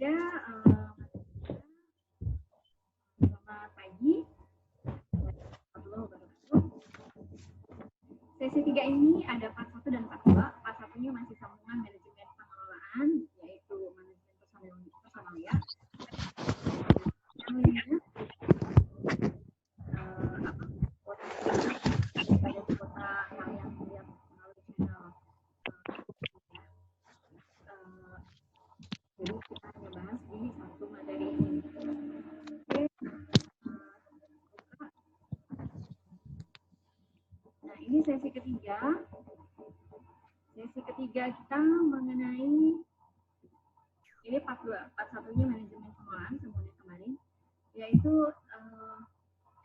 Ya, selamat pagi. Sesi 3 ini ada part 1 dan part 2. Part 1-nya masih sambungan manajemen pengelolaan, yaitu manajemen personal ya. Jadi kita hanya bahas di satu materi ini. Nah, ini sesi ketiga. Sesi ketiga kita mengenai ini part 2. Part 1-nya manajemen pengelolaan semuanya kemarin, yaitu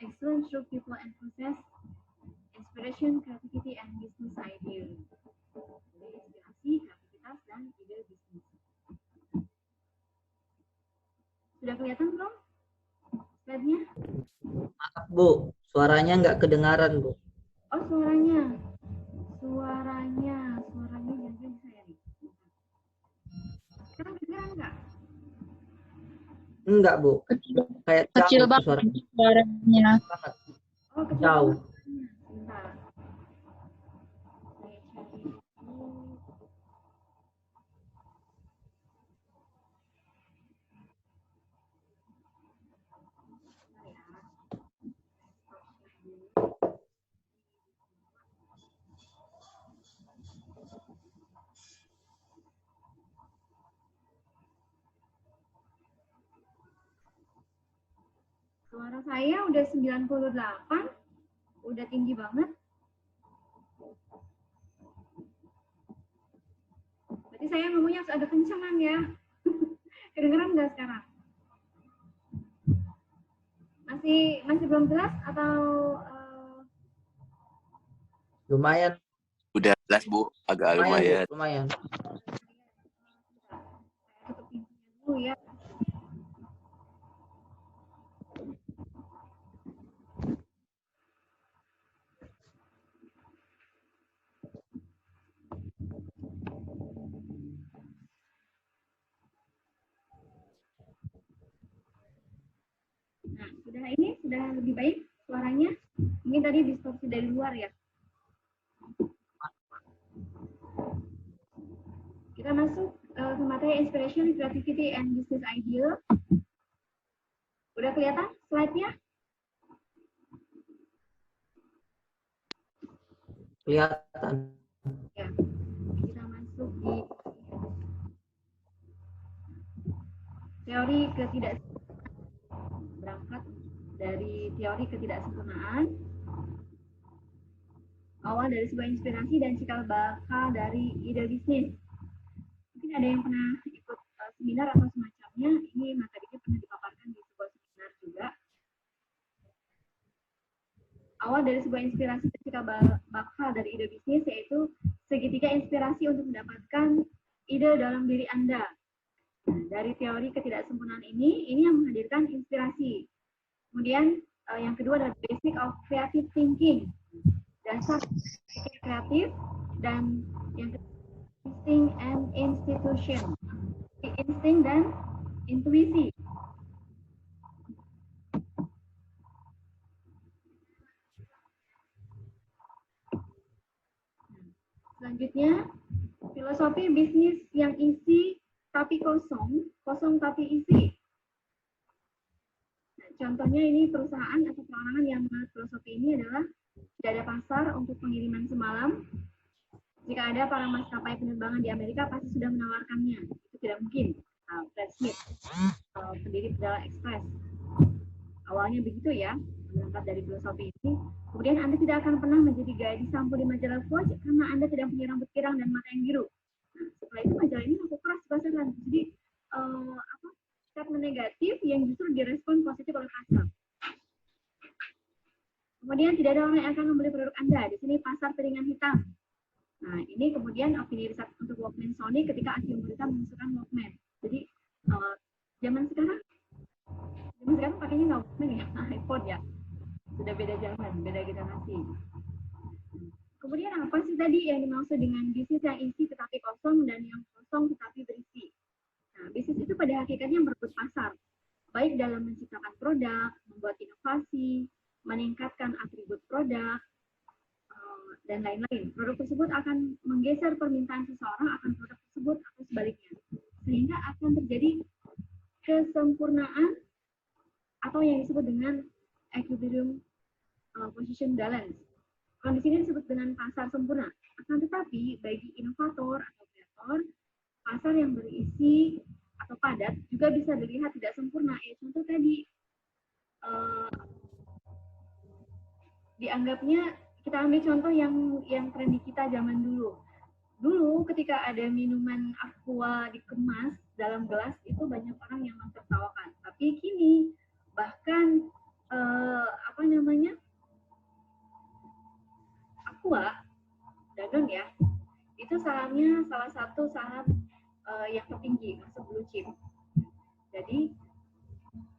excellence through people and process, inspiration, creativity, and business idea. Jadi inspirasi, kreativitas, dan ide bisnis. Sudah kelihatan belum slide-nya? Maaf Bu, suaranya nggak kedengaran Bu. Oh, suaranya jangan bisa ya nih. Sekarang kedengaran nggak? Enggak Bu, kayak Kecil jauh banget suaranya. suaranya. Banget. Oh, kecil Jauh. banget. Bentar. Saya cari dulu. Suara saya udah 98, udah tinggi banget. Berarti saya ngomongnya harus ada kencangan ya. Kedengeran nggak sekarang? Masih belum jelas atau Lumayan. Udah jelas Bu, agak lumayan. Bu, lumayan. saya tutup pintunya dulu ya. Nah, sudah lebih baik suaranya. Mungkin tadi distorsi dari luar ya. Kita masuk ke materi inspiration, creativity, and business idea. Udah kelihatan slide-nya? Kelihatan. Ya. Kita masuk di teori ketidaksempurnaan. Berangkat dari teori ketidaksempurnaan. Awal dari sebuah inspirasi dan cikal bakal dari ide bisnis. Mungkin ada yang pernah ikut seminar atau semacamnya. Ini materinya pernah dipaparkan di sebuah seminar juga. Awal dari sebuah inspirasi dan cikal bakal dari ide bisnis yaitu segitiga inspirasi untuk mendapatkan ide dalam diri Anda. Nah, dari teori ketidaksempurnaan ini yang menghadirkan inspirasi. Kemudian yang kedua adalah basic of creative thinking. Dasar pikir kreatif, dan yang ketiga instinct and institution. Insting dan intuisi. Selanjutnya, filosofi bisnis yang isi tapi kosong, kosong tapi isi. Nah, contohnya ini perusahaan atau perorangan yang menganut filosofi ini adalah tidak ada pasar untuk pengiriman semalam. Jika ada, para maskapai penerbangan di Amerika pasti sudah menawarkannya. Itu tidak mungkin. Fred Smith, pendiri Federal Express. Awalnya begitu ya, berangkat dari filosofi ini. Kemudian Anda tidak akan pernah menjadi gadis sampo di majalah Vogue karena Anda tidak punya rambut pirang dan mata yang biru. Nah, setelah itu majalah ini laku keras pasaran. Jadi statement negatif yang justru direspon positif oleh pasar. Kemudian tidak ada orang yang akan membeli produk Anda. Di sini pasar piringan hitam. Nah, ini kemudian opini riset untuk Walkman Sony ketika Axiom berita mengusulkan Walkman. Jadi zaman sekarang pakainya nggak Walkman ya, iPhone ya. Sudah beda zaman, beda generasi. Kemudian apa sih tadi yang dimaksud dengan bisnis yang isi tetapi kosong dan yang kosong tetapi berisi? Nah, bisnis itu pada hakikatnya dalam menciptakan produk, membuat inovasi, meningkatkan atribut produk, dan lain-lain. Produk tersebut akan menggeser permintaan seseorang akan produk tersebut atau sebaliknya. Sehingga akan terjadi kesempurnaan atau yang disebut dengan equilibrium position balance. Kondisi ini disebut dengan pasar sempurna. Akan tetapi bagi inovator atau kreator, pasar yang berisi atau padat juga bisa dilihat tidak sempurna. Contoh tadi dianggapnya, kita ambil contoh yang tren di kita zaman dulu. Dulu ketika ada minuman aqua dikemas dalam gelas itu banyak orang yang mentertawakan. Tapi kini bahkan aqua Danone ya, itu sahamnya salah satu saham yang tertinggi masuk blue chip. Jadi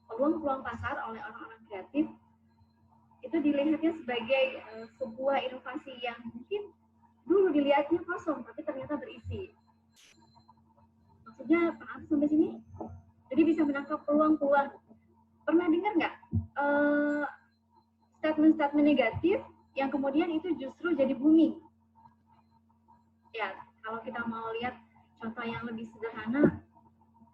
peluang-peluang pasar oleh orang-orang kreatif itu dilihatnya sebagai sebuah inovasi yang mungkin dulu dilihatnya kosong tapi ternyata berisi. Maksudnya paham sampai sini? Jadi bisa menangkap peluang-peluang. Pernah dengar nggak statement-statement negatif yang kemudian itu justru jadi booming? Ya, kalau kita mau lihat contoh yang lebih sederhana,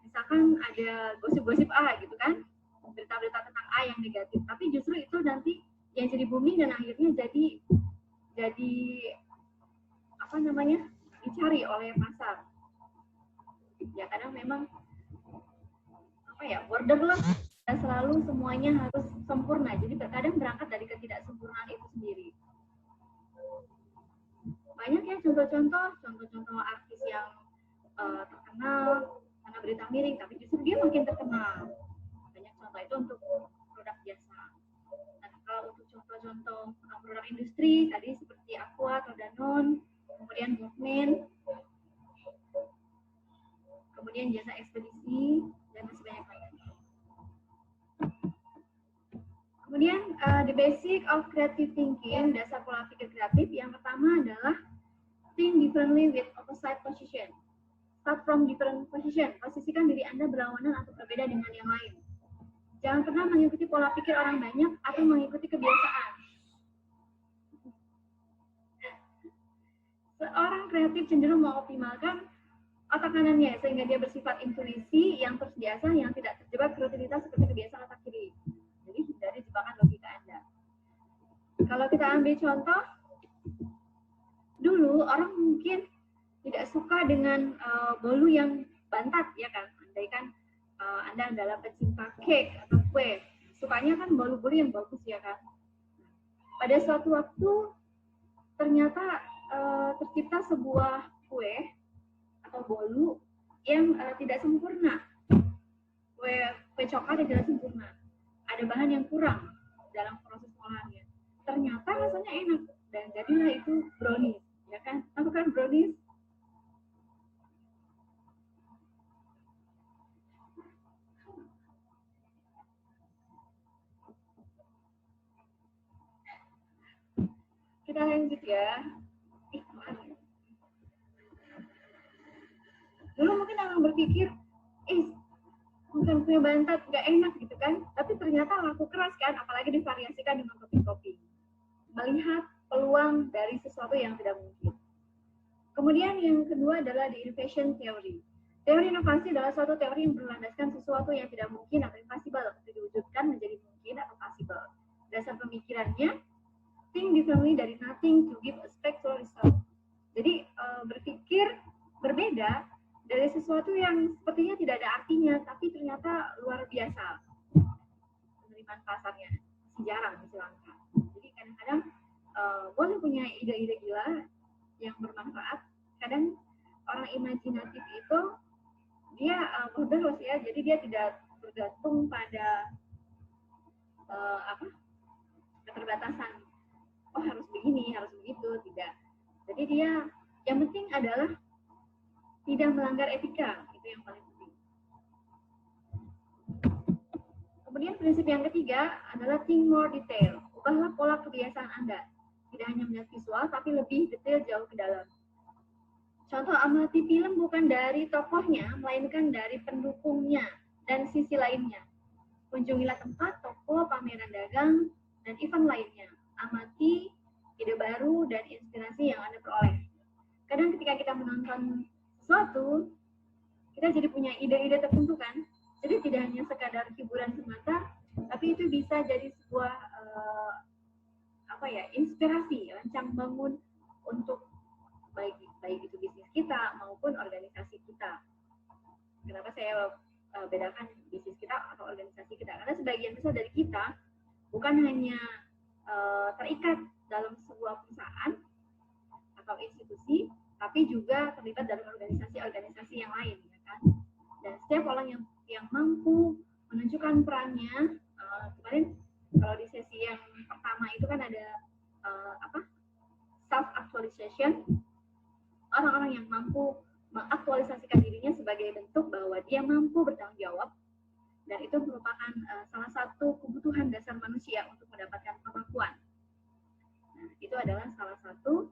misalkan ada gosip-gosip A gitu kan, berita-berita tentang A yang negatif, tapi justru itu nanti yang jadi booming dan akhirnya jadi dicari oleh pasar. Ya kadang memang borderless dan selalu semuanya harus sempurna. Jadi terkadang berangkat dari ketidaksempurnaan itu sendiri. Banyak ya contoh-contoh artis yang terkenal karena berita miring, tapi justru dia makin terkenal. Banyak contoh itu untuk produk jasa. Dan kalau untuk contoh-contoh produk industri tadi seperti Aqua atau Danone, kemudian Walkman, kemudian jasa ekspedisi, dan masih banyak lagi. Kemudian the basic of creative thinking, dasar pola pikir kreatif, yang pertama adalah think differently with opposite position. Start from different position. Posisikan diri Anda berlawanan atau berbeda dengan yang lain. Jangan pernah mengikuti pola pikir orang banyak atau mengikuti kebiasaan. Seorang kreatif cenderung mengoptimalkan otak kanannya sehingga dia bersifat intuisi yang terus diasah, yang tidak terjebak rutinitas seperti kebiasaan otak kiri. Jadi hindari jebakan logika Anda. Kalau kita ambil contoh, dulu orang mungkin tidak suka dengan bolu yang bantat, ya kan? Andaikan Anda adalah pecinta cake atau kue, sukanya kan bolu-bolu yang bagus, ya kan? Pada suatu waktu ternyata tercipta sebuah kue atau bolu yang tidak sempurna. Kue coklat yang tidak sempurna. Ada bahan yang kurang dalam proses olahannya. Ternyata rasanya enak dan jadilah itu brownies, ya kan? Tahu kan brownies? Kita lanjut ya. Dulu mungkin orang berpikir, mungkin kue bantat nggak enak gitu kan, tapi ternyata laku keras kan, apalagi divariasikan dengan topping-topping. Melihat peluang dari sesuatu yang tidak mungkin. Kemudian yang kedua adalah the innovation theory. Teori inovasi adalah suatu teori yang berlandaskan sesuatu yang tidak mungkin atau impossible untuk diwujudkan menjadi mungkin atau possible. Dasar pemikirannya, think differently dari nothing to give a spectacular result. Jadi berpikir berbeda dari sesuatu yang sepertinya tidak ada artinya, tapi ternyata luar biasa penerimaan pasarnya, masih jarang, masih langka. Jadi kadang-kadang boleh punya ide-ide gila yang bermanfaat. Kadang orang imajinatif itu dia borderless ya, jadi dia tidak bergantung pada keterbatasan. Oh harus begini, harus begitu, tidak. Jadi dia yang penting adalah tidak melanggar etika, itu yang paling penting. Kemudian prinsip yang ketiga adalah think more detail. Ubahlah pola kebiasaan Anda. Tidak hanya melihat visual, tapi lebih detail jauh ke dalam. Contoh, amati film bukan dari tokohnya, melainkan dari pendukungnya dan sisi lainnya. Kunjungilah tempat, toko, pameran dagang, dan event lainnya. Amati ide baru dan inspirasi yang Anda peroleh. Kadang ketika kita menonton sesuatu, kita jadi punya ide-ide tertentu kan. Jadi tidak hanya sekadar hiburan semata, tapi itu bisa jadi sebuah inspirasi, rancang bangun untuk baik itu bisnis kita maupun organisasi kita. Kenapa saya bedakan bisnis kita atau organisasi kita? Karena sebagian besar dari kita bukan hanya terikat dalam sebuah perusahaan atau institusi, tapi juga terlibat dalam organisasi-organisasi yang lain, ya kan? Dan setiap orang yang mampu menunjukkan perannya, kemarin kalau di sesi yang pertama itu kan ada self actualization, orang-orang yang mampu mengaktualisasikan dirinya sebagai bentuk bahwa dia mampu bertanggung jawab, dan itu merupakan salah satu kebutuhan dasar manusia untuk mendapatkan pengakuan. Nah, itu adalah salah satu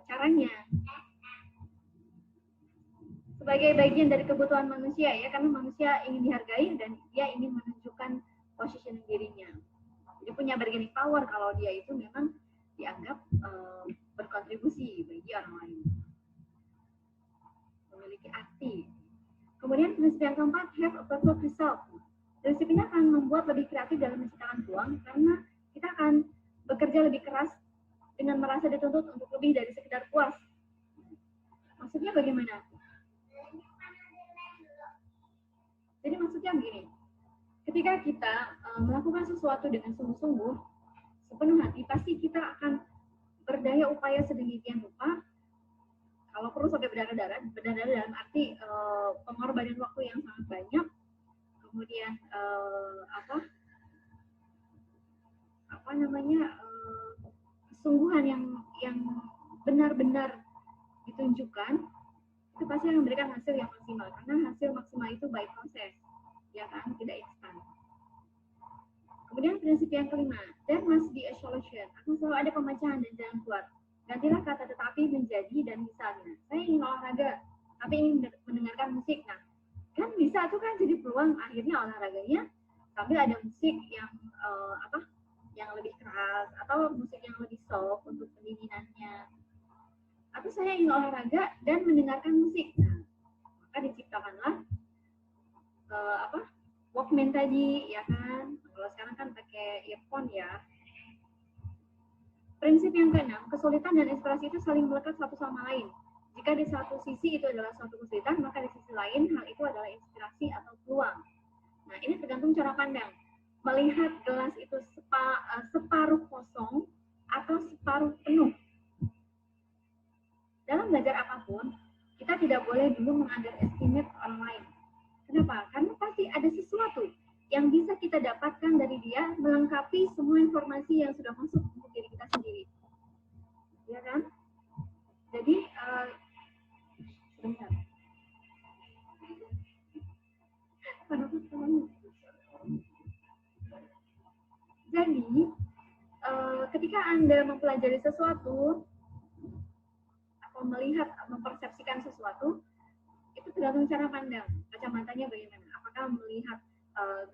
caranya sebagai bagian dari kebutuhan manusia, ya, karena manusia ingin dihargai dan dia ingin menunjukkan positioning dirinya. Jadi punya bargaining power kalau dia itu memang dianggap berkontribusi bagi orang lain, memiliki arti. Kemudian prinsip yang keempat, have a purpose result. Prinsip ini akan membuat lebih kreatif dalam menciptakan peluang karena kita akan bekerja lebih keras dengan merasa dituntut untuk lebih dari sekedar puas. Maksudnya bagaimana? Jadi maksudnya begini, ketika kita melakukan sesuatu dengan sungguh-sungguh, sepenuh hati, pasti kita akan berdaya upaya sedemikian rupa, kalau perlu sampai berdarah-darah dalam arti pengorbanan waktu yang sangat banyak, kemudian kesungguhan yang benar-benar ditunjukkan, itu pasti akan memberikan hasil yang maksimal, karena hasil maksimal itu by proses, ya kan, tidak instan. Kemudian prinsip yang kelima, there must be a solution, akan selalu ada pemecahan dan jalan keluar. Gantilah kata tetapi menjadi dan misalnya. Saya ingin olahraga, tapi ingin mendengarkan musik. Nah, kan bisa tuh kan jadi peluang, akhirnya olahraganya sambil ada musik yang yang lebih keras atau musik yang lebih soft untuk pendinginannya. Atau saya ingin olahraga dan mendengarkan musik. Nah, maka diciptakanlah Walkman tadi, ya kan? Kalau sekarang kan pakai earphone ya. Prinsip yang keenam, kesulitan dan inspirasi itu saling melekat satu sama lain. Jika di satu sisi itu adalah suatu kesulitan, maka di sisi lain hal itu adalah inspirasi atau peluang. Nah, ini tergantung cara pandang. Melihat gelas itu separuh kosong atau separuh penuh. Dalam belajar apapun, kita tidak boleh dulu meng-underestimate orang lain. Kenapa? Karena pasti ada sesuatu yang bisa kita dapatkan dari dia melengkapi semua informasi yang sudah masuk untuk diri kita sendiri. Ya kan? Jadi, sebentar. Jadi, ketika Anda mempelajari sesuatu, atau melihat, mempersepsikan sesuatu, itu tergantung cara pandang, kacamatanya bagaimana. Apakah melihat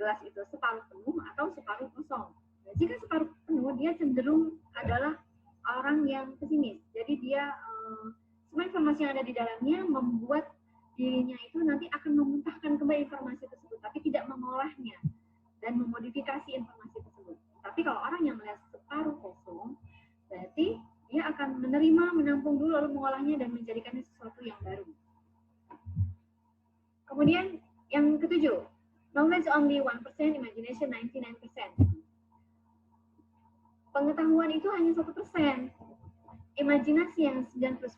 gelas itu separuh penuh atau separuh kosong. Nah, jika separuh penuh, dia cenderung adalah orang yang pesimis. Jadi dia semua informasi yang ada di dalamnya membuat dirinya itu nanti akan memuntahkan kembali informasi tersebut, tapi tidak mengolahnya dan memodifikasi informasi tersebut. Tapi kalau orang yang melihat separuh kosong, berarti dia akan menerima, menampung dulu, lalu mengolahnya dan menjadikannya sesuatu yang baru. Kemudian yang ketujuh, knowledge only 1%, imagination 99%. Pengetahuan itu hanya 1%, imajinasi yang 99%.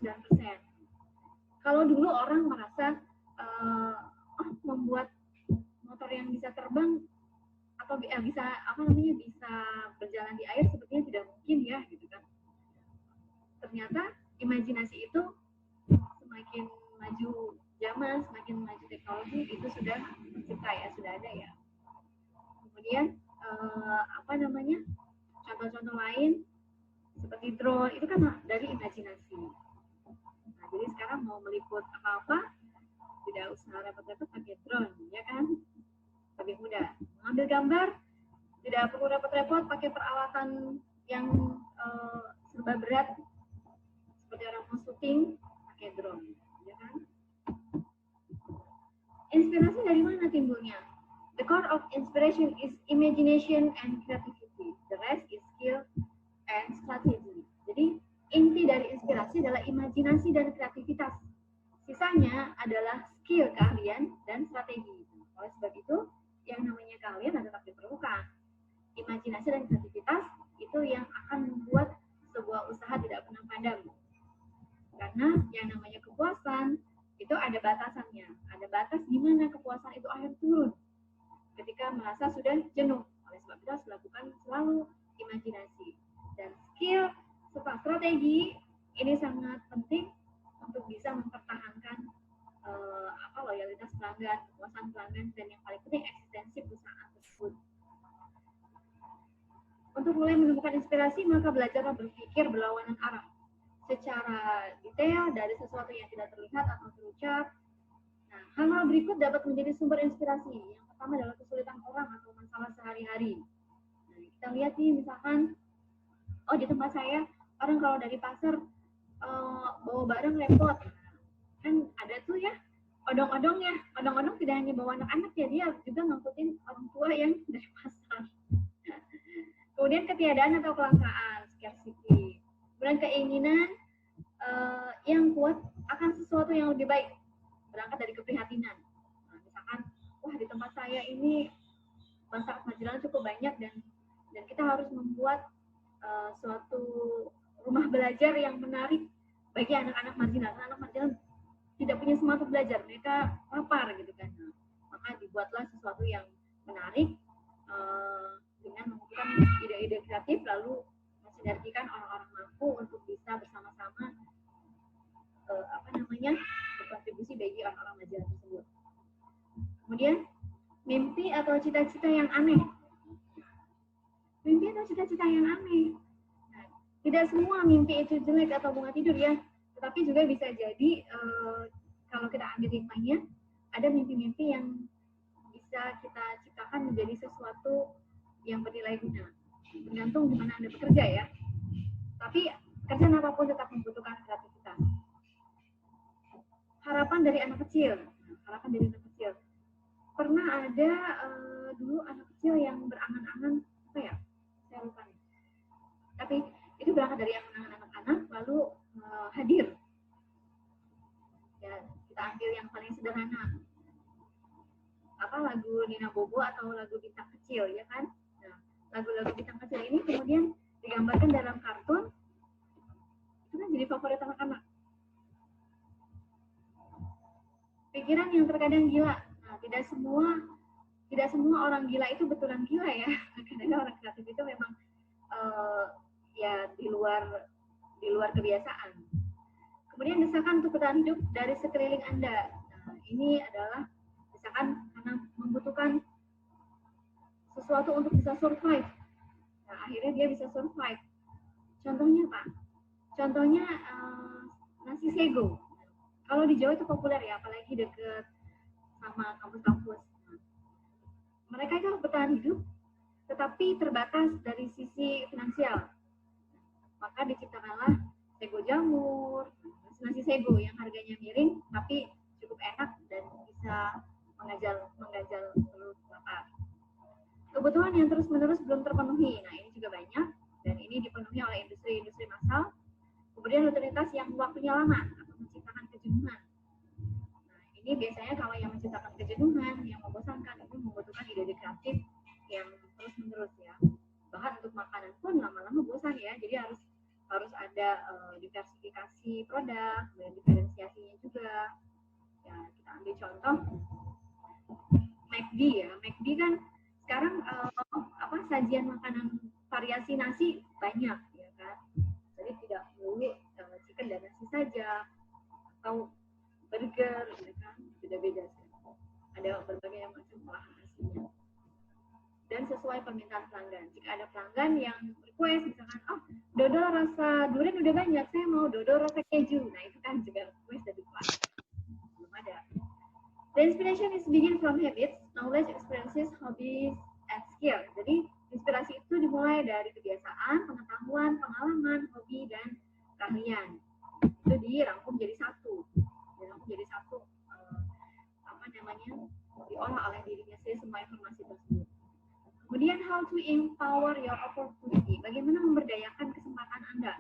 Kalau dulu orang merasa membuat motor yang bisa terbang atau bisa berjalan di air sepertinya tidak mungkin ya, gitu kan. Ternyata imajinasi itu semakin maju zaman, semakin maju teknologi, itu sudah tercipta ya, sudah ada ya. Kemudian contoh-contoh lain seperti drone itu kan dari imajinasi. Nah, jadi sekarang mau meliput apa-apa tidak usah repot-repot pakai drone, ya kan? Lebih mudah. Mengambil menggambar, tidak perlu repot-repot pakai peralatan yang serba berat seperti orang mau syuting pakai drone, ya kan? Inspirasi dari mana timbulnya? The core of inspiration is imagination and creativity. The rest is skill and strategy. Jadi inti dari inspirasi adalah imajinasi dan kreativitas. Sisanya adalah skill, keahlian, dan strategi. Oleh sebab itu, yang namanya keahlian tetap diperlukan. Imajinasi dan kreativitas itu yang akan membuat sebuah usaha tidak pernah padam. Karena yang namanya kepuasan itu ada batasannya. Ada batas di mana kepuasan itu akhir turun. Ketika merasa sudah jenuh. Oleh sebab itu harus melakukan selalu imajinasi. Dan skill serta strategi ini sangat penting untuk bisa mempertahankan loyalitas pelanggan, kepuasan pelanggan, dan yang paling penting eksistensi perusahaan tersebut. Untuk mulai menemukan inspirasi, maka belajarlah berpikir berlawanan arah secara detail dari sesuatu yang tidak terlihat atau terucap. Nah, hal-hal berikut dapat menjadi sumber inspirasi. Yang pertama adalah kesulitan orang atau masalah sehari-hari. Nah, kita lihat nih, misalkan, di tempat saya, orang kalau dari pasar bawa barang repot. Kan ada tuh ya, odong-odongnya. Odong-odong tidak hanya bawa anak-anak ya, dia juga ngangkutin orang tua yang dari pasar. Kemudian ketiadaan atau kelangkaan, scarcity. Kemudian keinginan yang kuat akan sesuatu yang lebih baik, berangkat dari keprihatinan. Nah, misalkan, wah di tempat saya ini masyarakat Magelang cukup banyak dan kita harus membuat suatu rumah belajar yang menarik bagi anak-anak marginal. Anak marginal tidak punya semangat belajar, mereka lapar gitu kan. Nah, maka dibuatlah sesuatu yang menarik dengan mengumpulkan ide-ide kreatif, lalu mensinergikan orang-orang mampu untuk bisa bersama-sama berkontribusi bagi orang-orang Magelang tersebut. Kemudian mimpi atau cita-cita yang aneh. Mimpi atau cita-cita yang aneh. Nah, tidak semua mimpi itu jelek atau bunga tidur ya, tetapi juga bisa jadi kalau kita ambil hikmahnya, ada mimpi-mimpi yang bisa kita ciptakan menjadi sesuatu yang bernilai guna. Tergantung di mana Anda bekerja ya. Tapi kerjaan apapun tetap membutuhkan kreativitas. Harapan dari anak kecil. Pernah ada dulu anak kecil yang berangan-angan apa ya? Saya lupa nih. Tapi itu berangkat dari angan-angan anak-anak lalu hadir. Ya, kita ambil yang paling sederhana. Lagu Nina Bobo atau lagu Bintang Kecil ya kan? Nah, lagu-lagu Bintang Kecil ini kemudian digambarkan dalam kartun, itu kan jadi favorit anak-anak. Pikiran yang terkadang gila. Nah, tidak semua orang gila itu betulan gila ya. Kadang orang kreatif itu memang ya di luar kebiasaan. Kemudian desakan untuk bertahan hidup dari sekeliling Anda. Nah, ini adalah desakan karena membutuhkan sesuatu untuk bisa survive. Nah, akhirnya dia bisa survive. Contohnya apa? Contohnya nasi sego. Kalau di Jawa itu populer ya, apalagi dekat sama kampus-kampus. Mereka itu harus bertahan hidup, tetapi terbatas dari sisi finansial. Maka diciptakanlah sego jamur, nasi sego yang harganya miring, tapi cukup enak dan bisa menggajal perut lapar. Kebutuhan yang terus-menerus belum terpenuhi. Nah, ini juga banyak dan ini dipenuhi oleh industri-industri massal. Kemudian rutinitas yang waktunya lama atau menciptakan kejenuhan. Nah, ini biasanya kalau yang menciptakan kejenuhan, yang membosankan itu membutuhkan ide-ide kreatif yang terus-menerus ya. Bahkan untuk makanan pun lama-lama bosan ya. Jadi harus ada diversifikasi produk dan diferensiasinya juga. Ya, kita ambil contoh McD ya. McD kan sekarang sajian makanan variasi nasi banyak ya kan. Jadi tidak melulu chicken dan nasi saja atau burger ya kan, beda-beda sih. Ada berbagai macam olahan nasinya. Dan sesuai permintaan pelanggan. Jika ada pelanggan yang request misalkan, dodol rasa durian udah banyak, saya mau dodol rasa keju. Nah, itu kan juga request dari pelanggan. Belum ada. The inspiration is begin from habits, knowledge, experiences, hobbies, and skill. Jadi inspirasi itu dimulai dari kebiasaan, pengetahuan, pengalaman, hobi, dan keahlian. Itu dirangkum jadi satu. Diolah oleh dirinya sendiri semua informasi tersebut. Kemudian how to empower your opportunity. Bagaimana memberdayakan kesempatan Anda.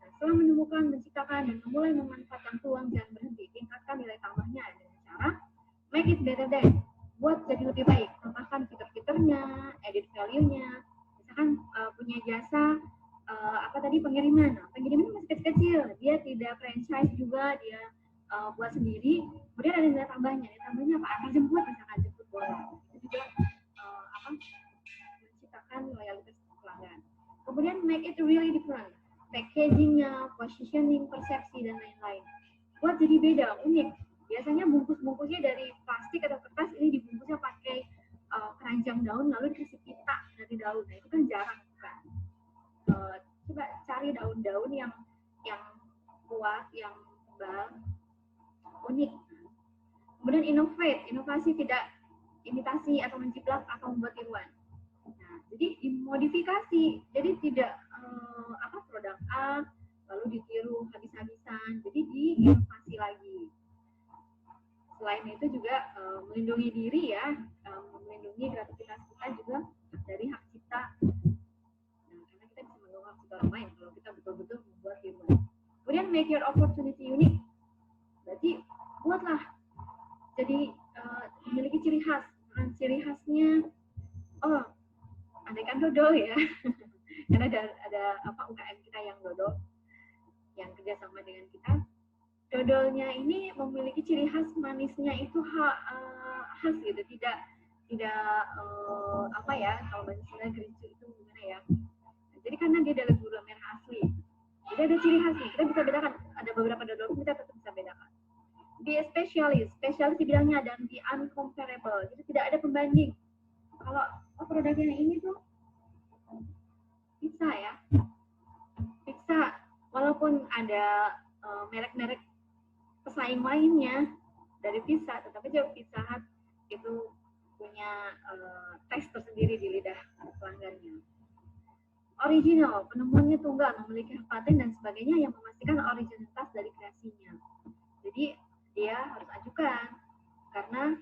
Nah, setelah menemukan, menciptakan, dan memulai memanfaatkan peluang, jangan berhenti. Tingkatkan nilai tambahnya dengan cara make it better than. Buat jadi lebih baik. Tambahkan fitur-fiturnya, edit value-nya. Misalkan punya jasa pengiriman. Nah, pengiriman masih kecil-kecil. Dia tidak franchise juga, dia buat sendiri. Kemudian ada nilai tambahnya. Nilai tambahnya apa? Antar jemput, misalkan jemput bola. Itu juga menciptakan loyalitas pelanggan. Kemudian make it really different. Packagingnya, positioning, persepsi, dan lain-lain. Buat jadi beda, unik. Biasanya bungkus-bungkusnya dari plastik atau kertas, ini dibungkusnya pakai keranjang daun, lalu dikasih pita dari daun. Nah, itu kan jarang kan. Coba cari daun-daun yang kuat, yang tebal, unik. Kemudian inovasi, tidak imitasi atau menjiplak atau membuat tiruan. Nah, jadi dimodifikasi, jadi tidak produk A lalu ditiru habis-habisan, jadi diinovasi lagi. Selain itu juga melindungi diri ya, melindungi kreativitas kita juga dari hak cipta. Nah, karena kita bisa menolak hak cipta orang lain kalau kita betul-betul membuat tiruan. Kemudian make your opportunity unique. Berarti buatlah jadi memiliki ciri khas. Ciri khasnya, andaikan dodol ya, karena ada UKM kita yang dodol, yang kerjasama dengan kita. Dodolnya ini memiliki ciri khas, manisnya itu khas gitu, tidak kalau bahasa Sunda gerincu itu gimana ya. Jadi karena dia adalah gula merah asli, jadi ada ciri khasnya. Kita bisa bedakan, ada beberapa dodol kita tetap bisa bedakan. Be a specialist di bidangnya, dan be uncomparable, jadi tidak ada pembanding. Kalau produknya ini tuh pizza ya, walaupun ada merek-merek pesaing lainnya dari pizza, tetapi juga Pizza Hut itu punya tes tersendiri di lidah pelanggannya. Original, penemuannya tunggal, memiliki hak paten dan sebagainya yang memastikan originalitas dari kreasinya. Jadi dia harus ajukan karena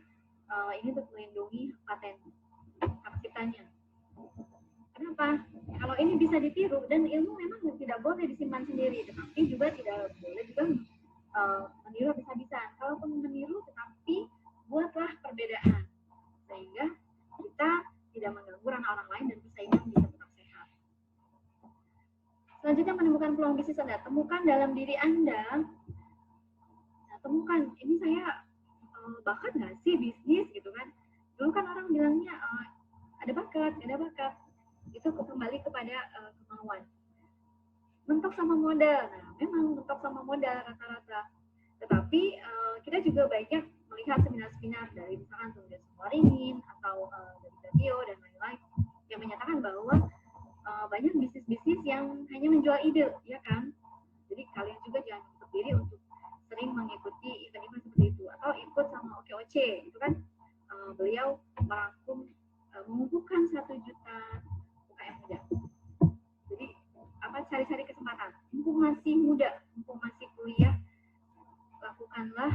ini untuk melindungi hak paten, hak ciptanya. Kenapa? Kalau ini bisa ditiru, dan ilmu memang tidak boleh disimpan sendiri, tetapi juga tidak boleh juga meniru habis-habisan. Kalaupun meniru, tetapi buatlah perbedaan sehingga kita tidak mengganggu ranah orang lain dan persaingan bisa tetap sehat. Selanjutnya, menemukan peluang bisnis Anda. Temukan dalam diri Anda. Nah, temukan, ini saya bakat nggak sih bisnis gitu kan? Dulu kan orang bilangnya ada bakat. Itu kembali kepada kemauan. Mentok sama modal. Nah, memang mentok sama modal rata-rata. Tetapi kita juga banyak melihat seminar-seminar dari misalkan Tugas Waringin atau dari radio dan lain-lain yang menyatakan bahwa banyak bisnis-bisnis yang hanya menjual ide, ya kan? Jadi kalian juga jangan menutup diri untuk sering mengikuti event-event seperti itu, atau ikut sama OKOC, itu kan beliau mengumpulkan 1 juta UKM muda. Jadi cari-cari kesempatan, mumpung masih muda, mumpung masih kuliah, lakukanlah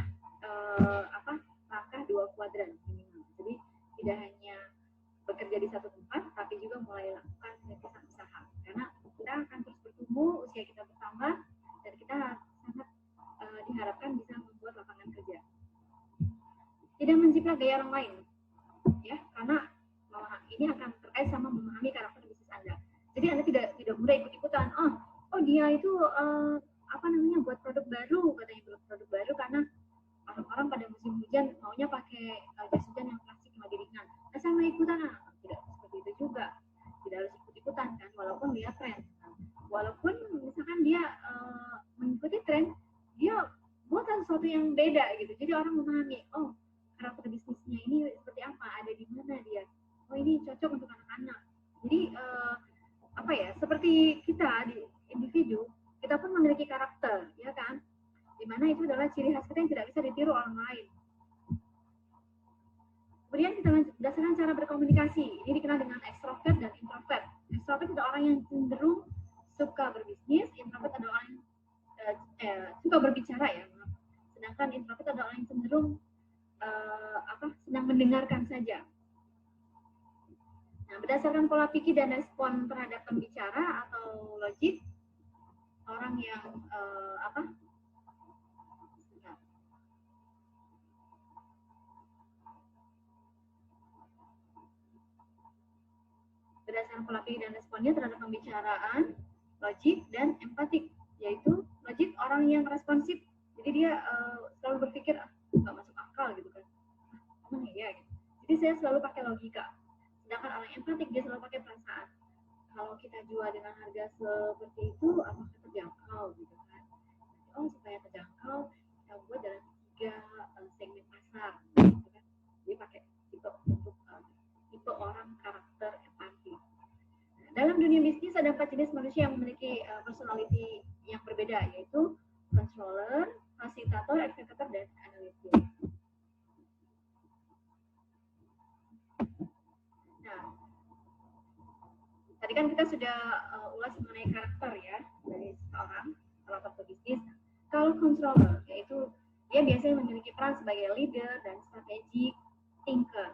langkah 2 kuadran minimal. Jadi tidak hanya bekerja di satu tempat, tapi juga mulai lakukan rintisan usaha, karena kita akan terus bertumbuh, usia kita bertambah, dan kita sangat diharapkan bisa membuat lapangan kerja. Tidak menjiplak gaya orang lain, ya, karena ini akan terkait sama memahami karakter bisnis Anda. Jadi Anda tidak mudah ikut-ikutan. Oh dia itu buat produk baru, katanya buat produk baru karena orang-orang pada musim hujan maunya pakai jas hujan yang plastik yang lebih ringan. Sama ikutan, tidak seperti itu juga. Tidak harus ikut-ikutan kan, walaupun dia tren. Walaupun misalkan dia mengikuti tren, dia buat sesuatu yang beda gitu. Jadi orang memahami, karakter bisnisnya ini seperti apa, ada di mana dia. Ini cocok untuk anak-anak. Jadi seperti kita di individu, kita pun memiliki karakter, ya kan? Dimana itu adalah ciri khas kita yang tidak bisa ditiru orang lain. Kemudian kita lanjut berdasarkan cara berkomunikasi. Ini dikenal dengan extrovert dan introvert. Extrovert adalah orang yang cenderung suka berbisnis, introvert adalah orang yang suka berbicara ya. Sedangkan introvert adalah orang yang cenderung senang mendengarkan saja. Nah, berdasarkan pola pikir dan respon terhadap pembicara atau logik, orang yang berdasarkan pola pikir dan responnya terhadap pembicaraan, logik, dan empatik, yaitu logik orang yang responsif, jadi dia selalu berpikir nggak masuk akal gitu kan, emang iya gitu. Jadi saya selalu pakai logika. Sedangkan orang empatik dia selalu pakai perasaan. Kalau kita jual dengan harga seperti itu, apakah terjangkau gitu kan? Oh, supaya terjangkau kita buat dalam 3 segmen pasar gitu kan. Dia pakai tipe untuk tipe orang karakter empati. Nah, dalam dunia bisnis ada 4 jenis manusia yang memiliki personality yang berbeda, yaitu controller, fasilitator, executor, dan analytic. Nah, tadi kan kita sudah ulas mengenai karakter ya dari seseorang kalau pebisnis. Kalau controller, yaitu dia biasanya memiliki peran sebagai leader dan strategic thinker.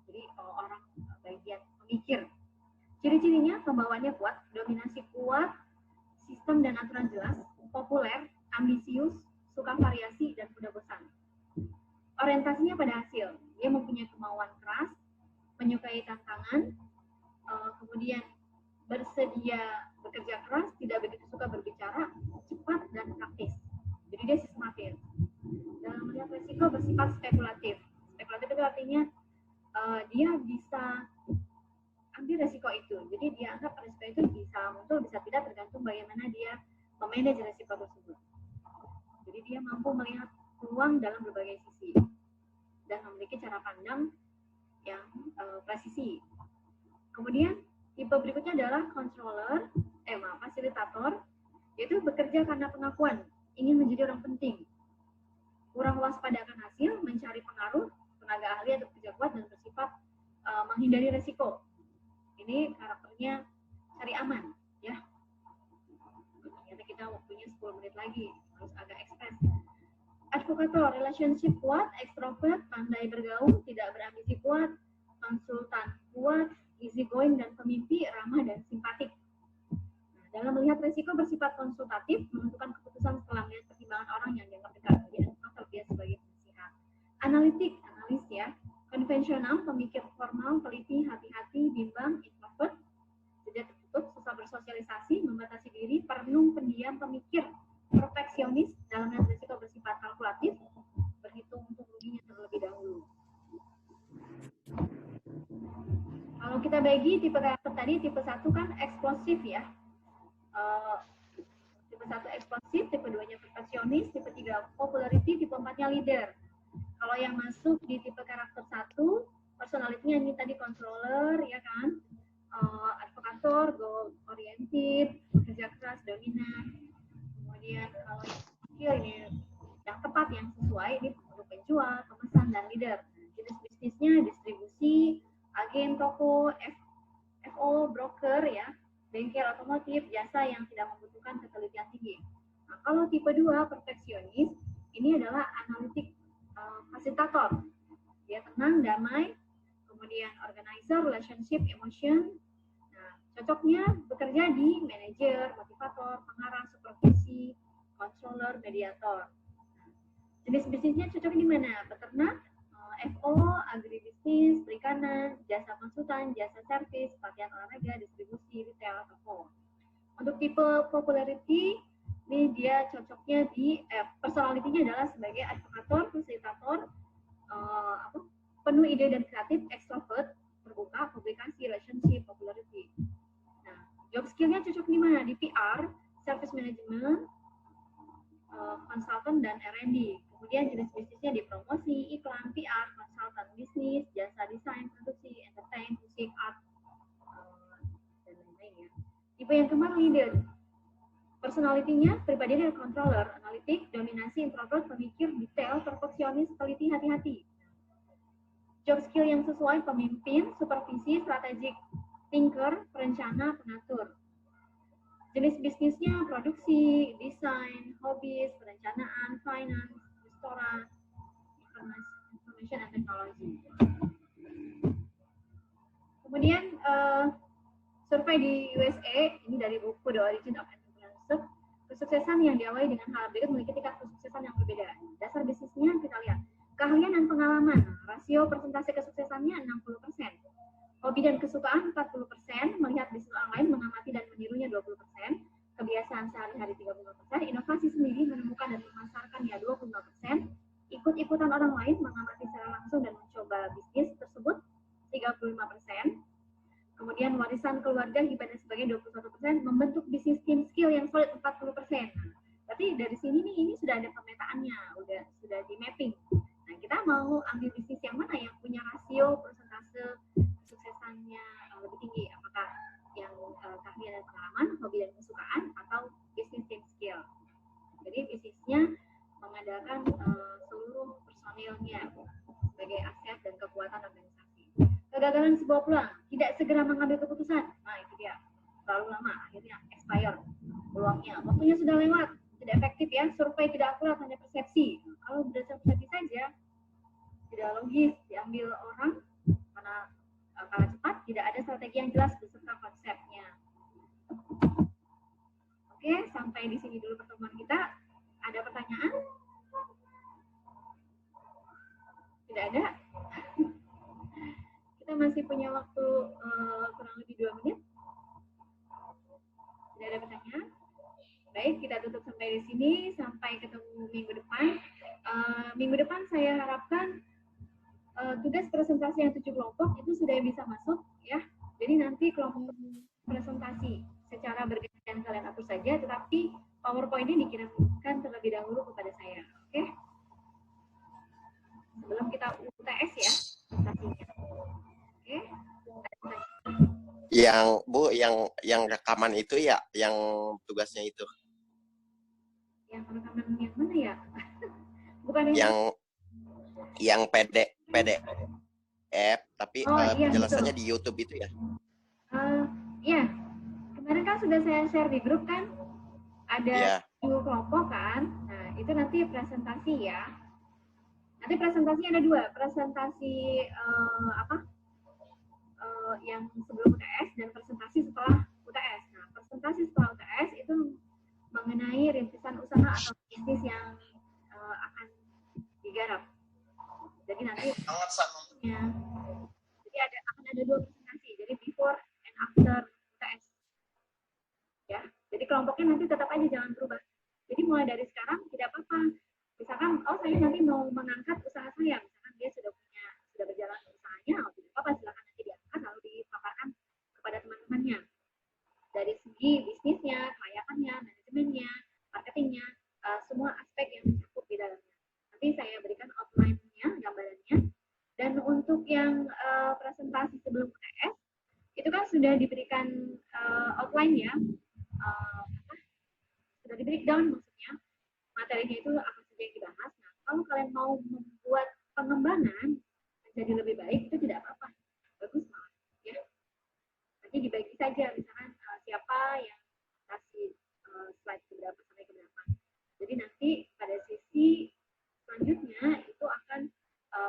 Jadi orang bagian pemikir. Ciri-cirinya pembawaannya kuat, dominasi kuat, sistem dan aturan jelas, populer, ambisius, suka variasi, dan mudah bosan. Orientasinya pada hasil. Dia mempunyai kemauan keras, menyukai tantangan, kemudian bersedia bekerja keras, tidak begitu suka berbicara, cepat dan praktis. Jadi dia sistematis. Dalam melihat risiko bersifat spekulatif. Spekulatif itu artinya dia bisa ambil risiko itu. Jadi dia anggap risiko itu bisa muncul, bisa tidak, tergantung bagaimana dia memanage risiko tersebut. Jadi dia mampu melihat peluang dalam berbagai sisi dan memiliki cara pandang yang presisi. Kemudian tipe berikutnya adalah fasilitator, yaitu bekerja karena pengakuan, ingin menjadi orang penting, kurang waspada akan hasil, mencari pengaruh, tenaga ahli atau kerja kuat, dan bersifat menghindari risiko. Ini karakternya cari aman, ya. Ternyata kita waktunya 10 menit lagi, harus agak ekspres. Advokator, relationship kuat, ekstrovert, pandai bergaul, tidak berambisi kuat, konsultan kuat, easy going, dan pemimpi, ramah dan simpatik. Nah, dalam melihat risiko bersifat konsultatif, menentukan keputusan setelah melihat pertimbangan orang yang dianggap dekat. Jadi advokator dia sebagai penasihat. Analitik, analis ya. Konvensional, pemikir formal, teliti, hati-hati, bimbang, introvert, jeda tertutup, susah bersosialisasi, membatasi diri, perenung, pendiam, pemikir, perfeksionis, dalam melihat risiko bersifat kalkulatif, berhitung untung ruginya terlebih dahulu. Kalau kita bagi tipe karakter tadi, tipe 1 kan eksplosif ya. Tipe 1 eksplosif, tipe 2-nya perfeksionis, tipe 3 popularity, tipe 4-nya leader. Kalau yang masuk di tipe karakter 1, personality-nya ini tadi controller ya kan, advokator, goal oriented, kerja keras, dominan. Kemudian kalau skill ini yang tepat, yang sesuai, ini untuk penjual, pemesan, dan leader. Jenis bisnisnya distribusi, agen toko, FO, broker ya, bengkel otomotif, jasa yang tidak membutuhkan ketelitian tinggi. Nah, kalau tipe 2 perfeksionis, ini adalah analitik fasilitator. Dia tenang, damai, kemudian organizer, relationship, emotion. Nah, cocoknya bekerja di manajer, motivator, pengarah, supervisi, controller, mediator. Jenis bisnisnya cocok di mana? Peternak, FO, agribisnis, perikanan, jasa konsultan, jasa servis, pelatihan olahraga, distribusi, retail, toko. Untuk tipe popularity, ini dia cocoknya di personality-nya adalah sebagai advokator, fasilitator, penuh ide dan kreatif, extrovert, terbuka, publikasi, relationship, popularity. Nah, job skill-nya cocok di mana? Di PR, service management, konsultan, dan R&D. Kemudian jenis bisnisnya di promosi, iklan, PR, konsultan bisnis, jasa desain, produksi, entertain, musik, art, dan lain-lain ya. Tipe yang keempat leader. Personality-nya pribadi dan controller, analitik, dominasi, introvert, pemikir, detail, perfeksionis, teliti, hati-hati. Job skill yang sesuai: pemimpin, supervisi, strategic thinker, perencana, pengatur. Jenis bisnisnya produksi, desain, hobbies, perencanaan, finance, restoran, information and technology. Kemudian survei di USA, ini dari buku The Origin of Entrepreneurship, kesuksesan yang diawali dengan hal berikut memiliki tingkat kesuksesan yang berbeda. Dasar bisnisnya kita lihat, keahlian dan pengalaman, rasio persentase kesuksesannya 60%. Hobi dan kesukaan 40%, melihat bisnis orang lain, mengamati dan menirunya 20%, kebiasaan sehari-hari 30%, inovasi sendiri, menemukan dan memasarkannya 25%, ikut-ikutan orang lain, mengamati secara langsung dan mencoba bisnis tersebut 35%, kemudian warisan keluarga, hibah dan sebagainya 21%, membentuk bisnis team skill yang solid 40%. Berarti dari sini nih, ini sudah ada pemetaannya, sudah di mapping. Nah, kita mau ambil bisnis yang mana yang punya rasio persentase kesuksesannya lebih tinggi, apakah yang keahlian dan pengalaman, hobi dan kesukaan, atau bisnis team skill. Jadi bisnisnya mengandalkan seluruh personilnya sebagai aset dan kekuatan organisasi. Kegagalan sebuah peluang, tidak segera mengambil keputusan. Nah, itu dia, terlalu lama, akhirnya expire peluangnya, waktunya sudah lewat, tidak efektif ya, survei tidak akurat, hanya persepsi. Kalau berdasarkan persepsi saja, tidak logis diambil orang karena kalah cepat, tidak ada strategi yang jelas beserta konsepnya. Oke, sampai di sini dulu pertemuan kita. Ada pertanyaan? Tidak ada? Kita masih punya waktu kurang lebih 2 menit. Tidak ada pertanyaan? Baik, kita tutup sampai di sini. Sampai ketemu minggu depan. Minggu depan saya harapkan tugas presentasi yang 7 kelompok itu sudah bisa masuk ya. Jadi nanti kelompok presentasi secara bergantian kalian atur saja, tetapi PowerPoint-nya dikirimkan terlebih dahulu kepada saya. Oke? Sebelum kita UTS ya presentasinya. Oke? Yang Bu, yang rekaman itu ya, yang tugasnya itu. Yang rekaman yang mana ya? Bukan yang PDF, tapi iya, penjelasannya betul. di YouTube itu ya? Iya, kemarin kan sudah saya share di grup kan, ada 7 kelompok kan, nah itu nanti presentasi ya. Nanti presentasinya ada 2, presentasi yang sebelum UTS dan presentasi setelah UTS. Nah, presentasi setelah UTS itu mengenai rintisan usaha atau bisnis yang akan digarap. Jadi nanti ya, jadi akan ada 2 presentasi, jadi before and after UTS ya. Jadi kelompoknya nanti tetap aja jangan berubah. Jadi mulai dari sekarang tidak apa-apa, misalkan saya nanti mau mengangkat usaha saya, misalkan dia sudah berjalan usahanya, tidak apa-apa, silakan nanti diangkat lalu dipaparkan kepada teman-temannya dari segi bisnisnya, kelayakannya, manajemennya, marketingnya, semua aspek yang mencakup di dalamnya. Nanti saya berikan outline-nya, gambarannya. Dan untuk yang presentasi sebelum UTS, itu kan sudah diberikan outline ya, sudah di breakdown maksudnya, materinya itu apa saja yang dibahas. Nah, kalau kalian mau membuat pengembangan menjadi lebih baik, itu tidak apa-apa, bagus banget ya. Nanti dibagi saja, misalkan siapa yang kasih slide keberapa sampai keberapa. Jadi nanti pada sesi selanjutnya itu akan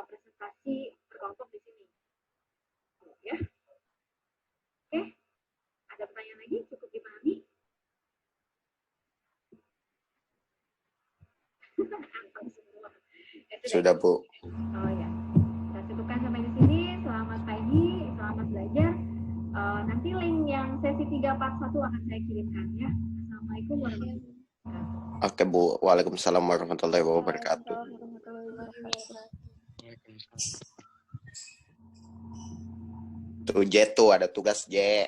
presentasi berkelompok di sini. Ya. Oke. Ada pertanyaan lagi? Cukup dipahami? Sudah, Bu. Oh ya. Kita cukupkan sampai di sini. Selamat pagi, selamat belajar. Nanti link yang sesi 341 akan saya kirimkan ya. Assalamualaikum warahmatullahi wabarakatuh. Oke, Bu. Waalaikumsalam warahmatullahi wabarakatuh. Tuh J tuh ada tugas J.